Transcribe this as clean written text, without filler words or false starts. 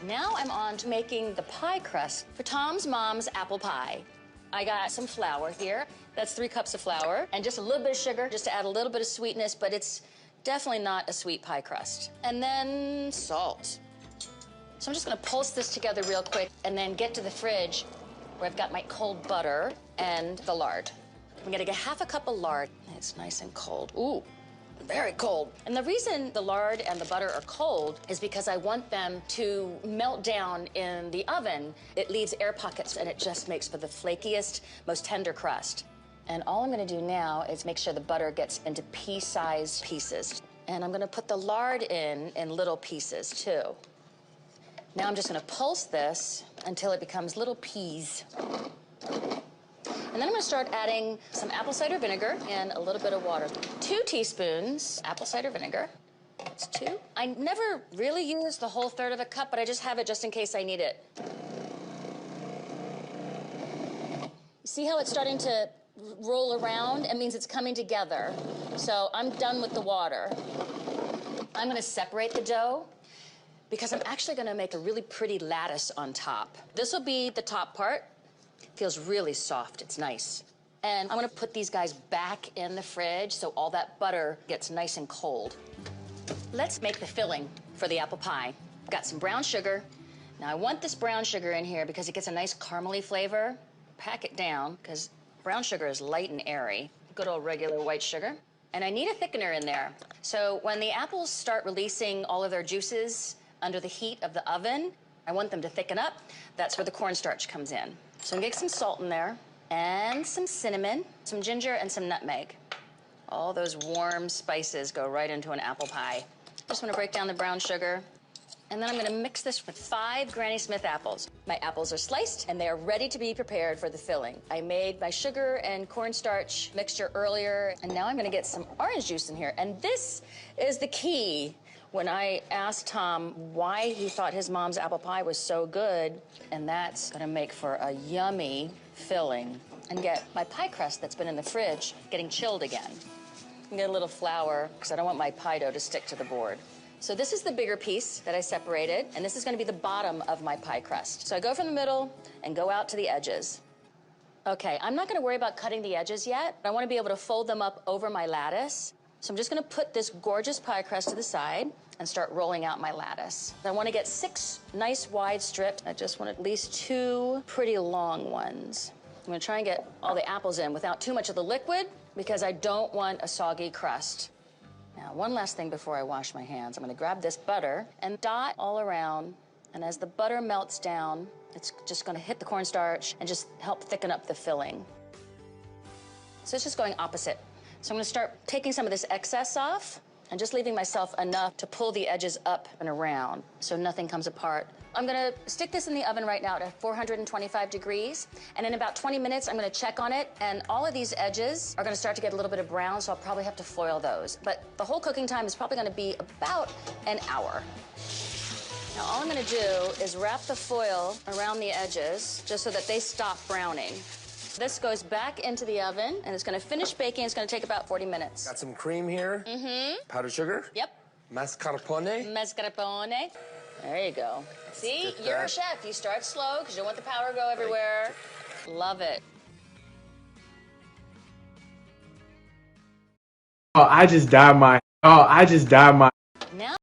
Now I'm on to making the pie crust for Tom's mom's apple pie. I got some flour here. That's 3 cups of flour and just a little bit of sugar just to add a little bit of sweetness, but it's definitely not a sweet pie crust. And then salt. So I'm just gonna pulse this together real quick and then get to the fridge where I've got my cold butter and the lard. I'm gonna get half a cup of lard. It's nice and cold. Ooh, very cold. And the reason the lard and the butter are cold is because I want them to melt down in the oven. It leaves air pockets and it just makes for the flakiest, most tender crust. And all I'm gonna do now is make sure the butter gets into pea-sized pieces. And I'm gonna put the lard in little pieces too. Now I'm just gonna pulse this until it becomes little peas. And then I'm gonna start adding some apple cider vinegar and a little bit of water. 2 teaspoons apple cider vinegar. That's 2. I never really use the whole 1/3 of a cup, but I just have it just in case I need it. See how it's starting to roll around? It means it's coming together. So I'm done with the water. I'm gonna separate the dough because I'm actually gonna make a really pretty lattice on top. This will be the top part. Feels really soft, it's nice. And I'm gonna put these guys back in the fridge so all that butter gets nice and cold. Let's make the filling for the apple pie. Got some brown sugar. Now I want this brown sugar in here because it gets a nice caramely flavor. Pack it down, because brown sugar is light and airy. Good old regular white sugar. And I need a thickener in there. So when the apples start releasing all of their juices under the heat of the oven, I want them to thicken up. That's where the cornstarch comes in. So I'm gonna get some salt in there, and some cinnamon, some ginger, and some nutmeg. All those warm spices go right into an apple pie. Just wanna break down the brown sugar. And then I'm gonna mix this with 5 Granny Smith apples. My apples are sliced and they are ready to be prepared for the filling. I made my sugar and cornstarch mixture earlier, and now I'm gonna get some orange juice in here. And this is the key. When I asked Tom why he thought his mom's apple pie was so good, and that's gonna make for a yummy filling, and get my pie crust that's been in the fridge getting chilled again. And get a little flour, because I don't want my pie dough to stick to the board. So this is the bigger piece that I separated, and this is gonna be the bottom of my pie crust. So I go from the middle and go out to the edges. Okay, I'm not gonna worry about cutting the edges yet. I wanna be able to fold them up over my lattice. So I'm just gonna put this gorgeous pie crust to the side and start rolling out my lattice. I wanna get 6 nice wide strips. I just want at least 2 pretty long ones. I'm gonna try and get all the apples in without too much of the liquid because I don't want a soggy crust. Now, one last thing before I wash my hands. I'm gonna grab this butter and dot all around. And as the butter melts down, it's just gonna hit the cornstarch and just help thicken up the filling. So it's just going opposite. So I'm gonna start taking some of this excess off and just leaving myself enough to pull the edges up and around so nothing comes apart. I'm gonna stick this in the oven right now at 425 degrees, and in about 20 minutes, I'm gonna check on it, and all of these edges are gonna start to get a little bit of brown, so I'll probably have to foil those. But the whole cooking time is probably gonna be about an hour. Now, all I'm gonna do is wrap the foil around the edges just so that they stop browning. This goes back into the oven, and it's gonna finish baking. It's gonna take about 40 minutes. Got some cream here. Mm-hmm. Powdered sugar. Yep. Mascarpone. Mascarpone. There you go. See, you're a chef. You start slow because you don't want the powder to go everywhere. Love it. I just dyed my. Now